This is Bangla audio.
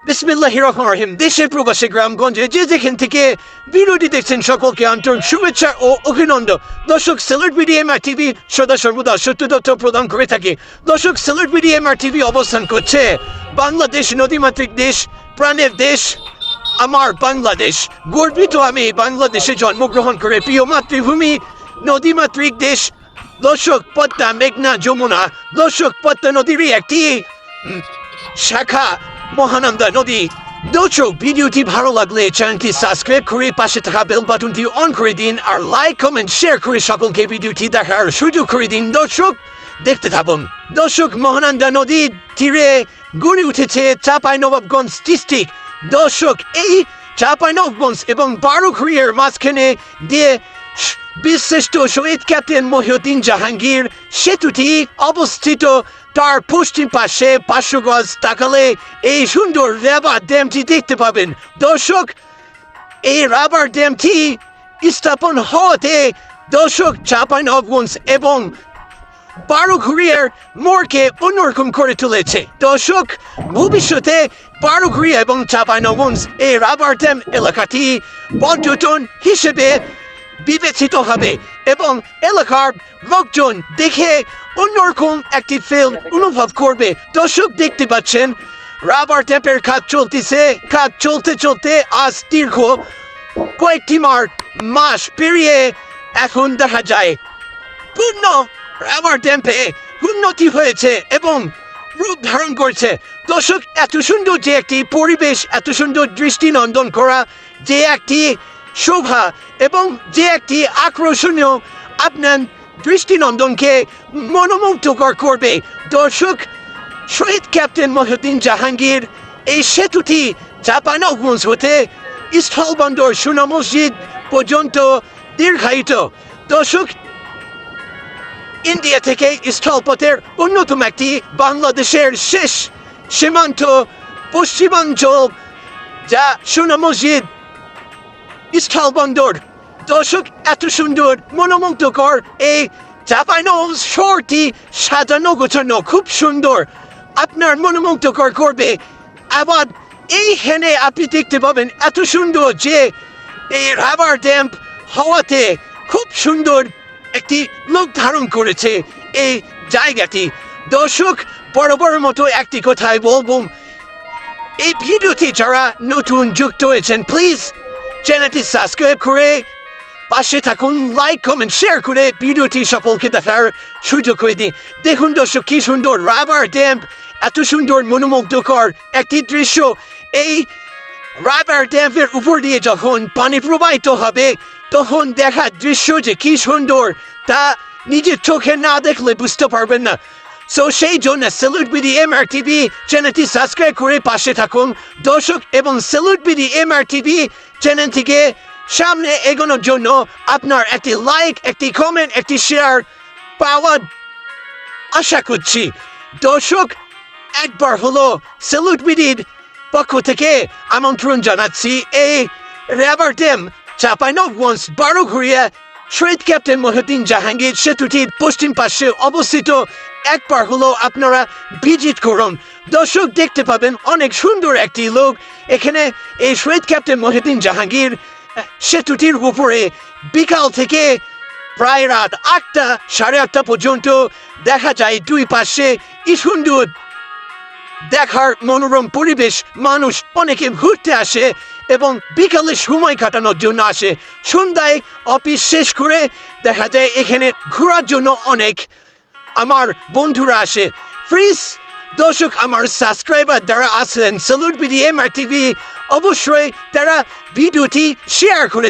বিসমিল্লাহির রহমানির রহিম। দেশে প্রবাসে গ্রামগঞ্জে যে যেখান থেকে ভিডিওটি দেখছেন সকলকে আন্তরিক শুভেচ্ছা ও অভিনন্দন। দর্শক, সিলেট বিডিএমআর টিভি সদা সর্বদা সত্য তথ্য প্রদান করে থাকে। দর্শক, সিলেট বিডিএমআর টিভি অবস্থান করছে বাংলাদেশ, নদীমাতৃক দেশ, প্রাণের দেশ আমার বাংলাদেশ। গর্বিত আমি বাংলাদেশে জন্মগ্রহণ করে, প্রিয় মাতৃভূমি নদীমাতৃক দেশ। দর্শক, পদ্মা, মেঘনা, যমুনা, দর্শক পদ্মা নদীরই একটি শাখা মহানন্দা নদী। দর্শক, ভিডিওটি ভালো লাগলে চ্যানেলটি সাবস্ক্রাইব করে পাশে থাকা বেল বাটনটি অন করে দিন, আর লাইক কমেন্ট শেয়ার করে সকলকে ভিডিওটি দেখার সুযোগ করে দিন। দর্শক, দেখতে থাকুন। দর্শক, মহানন্দা নদীর তীরে গড়ে উঠেছে চাঁপাইনবাবগঞ্জ ডিস্ট্রিক্ট। দর্শক, এই চাঁপাইনবাবগঞ্জ এবং বারোঘড়িয়ার মাঝখানে দিয়ে বীরশ্রেষ্ঠ শহীদ ক্যাপ্টেন মহিউদ্দিন জাহাঙ্গীর সেতুটি অবস্থিত। তার পশ্চিম পাশে 500 গজ তাকালে এই সুন্দর রাবার ড্যামটি দেখতে পাবেন। দর্শক, এই রাবার ড্যামটি স্থাপন হওয়াতে দর্শক চাঁপাইনবাবগঞ্জ এবং বারোঘড়িয়ার মোড়কে অন্যরকম করে তুলেছে। দর্শক, ভবিষ্যতে বারোঘড়িয়া এবং চাঁপাইনবাবগঞ্জ এই রাবার ড্যাম এলাকাটি পর্যটন হিসেবে বিবেচিত হবে এবং এলাকার লোকজন দেখে অন্যরকম একটি ফিল অনুভব করবে। দর্শক, দেখতে পাচ্ছেন রাবার ড্যামের কাজ চলতেছে। কাজ চলতে চলতে আজ দীর্ঘ কয়েকটি মাস পেরিয়ে এখন দেখা যায় পূর্ণ রাবার ড্যামে উন্নতি হয়েছে এবং রূপ ধারণ করছে। দর্শক, এত সুন্দর যে একটি পরিবেশ, এত সুন্দর দৃষ্টিনন্দন করা যে একটি শোভা এবং যে একটি আকর্ষণীয় আপনার দৃষ্টিনন্দনকে মনোমুগ্ধকর করবে। দর্শক, শহীদ ক্যাপ্টেন মহিউদ্দিন জাহাঙ্গীর এই সেতুটি চাঁপাইনবাবগঞ্জ হতে স্থলবন্দর সোনা মসজিদ পর্যন্ত দীর্ঘায়িত। দর্শক, ইন্ডিয়া থেকে স্থলপথের অন্যতম একটি বাংলাদেশের শেষ সীমান্ত পশ্চিমাঞ্চল যা সোনা মসজিদ স্থলবন্দর। দর্শক, এত সুন্দর মনোমুগ্ধকর এই চাঁপাইনবাবগঞ্জ শহরটি সাজানো গোছানো খুব সুন্দর, আপনার মনোমুগ্ধকর করবে। আবার এইখানে আপনি দেখতে পাবেন এত সুন্দর যে এই রাবার ড্যাম হওয়াতে খুব সুন্দর একটি লোক ধারণ করেছে এই জায়গাটি। দর্শক, বরাবর মতো একটি কথাই বলবো, এই ভিডিওটি যারা নতুন যুক্ত হয়েছেন প্লিজ চ্যানেলটি সাবস্ক্রাইব করে পাশে থাকুন, লাইক কমেন্ট শেয়ার করে ভিডিওটি সকলকে দেখার সুযোগ করে দিন। দেখুন দর্শক, কি সুন্দর রাবার ড্যাম, এত সুন্দর মনোমুগ্ধকর একটি দৃশ্য। এই রাবার ড্যামের উপর দিয়ে যখন পানি প্রবাহিত হবে তখন দেখার দৃশ্য যে কি সুন্দর তা নিজের চোখে না দেখলে বুঝতে পারবেন না। সো সেই জন্য সিলেট বিডিএমআর টিভি চ্যানেলটি সাবস্ক্রাইব করে পাশে থাকুন দর্শক, এবং সিলেট বিডিএমআর টিভি চ্যানেলটিকে সামনে এগোনোর জন্য আপনার একটি লাইক, একটি কমেন্ট, একটি শেয়ার পাওয়ার আশা করছি। দর্শক, একবার হলো সিলেট বিডির পক্ষ থেকে আমন্ত্রণ জানাচ্ছি এই রাবার ড্যাম চাঁপাইনবাবগঞ্জ বারোঘড়িয়া শহীদ ক্যাপ্টেন মহিউদ্দিন জাহাঙ্গীর সেতুটির পশ্চিম পাশে অবস্থিত। একবার হলো আপনারা ভিজিট করুন। দর্শক, দেখতে পাবেন অনেক সুন্দর একটি লোক এখানে এই শহীদ ক্যাপ্টেন মহিউদ্দিন জাহাঙ্গীর সেতুটির উপরে বিকাল থেকে প্রায় রাত 8টা, 8:30 পর্যন্ত দেখা যায় দুই পাশে কি সুন্দর দেখার মনোরম পরিবেশ। মানুষ অনেকে ঘুরতে আসে এবং বিকালে সময় কাটানোর জন্য আসে। সন্ধ্যায় অফিস শেষ করে দেখা যায় এখানে ঘোরার জন্য অনেক আমার বন্ধুরা আসে। প্লিজ দর্শক, আমার সাবস্ক্রাইবার যারা আছেন সিলেট বিডিএমআর টিভি, অবশ্যই তারা ভিডিওটি শেয়ার করে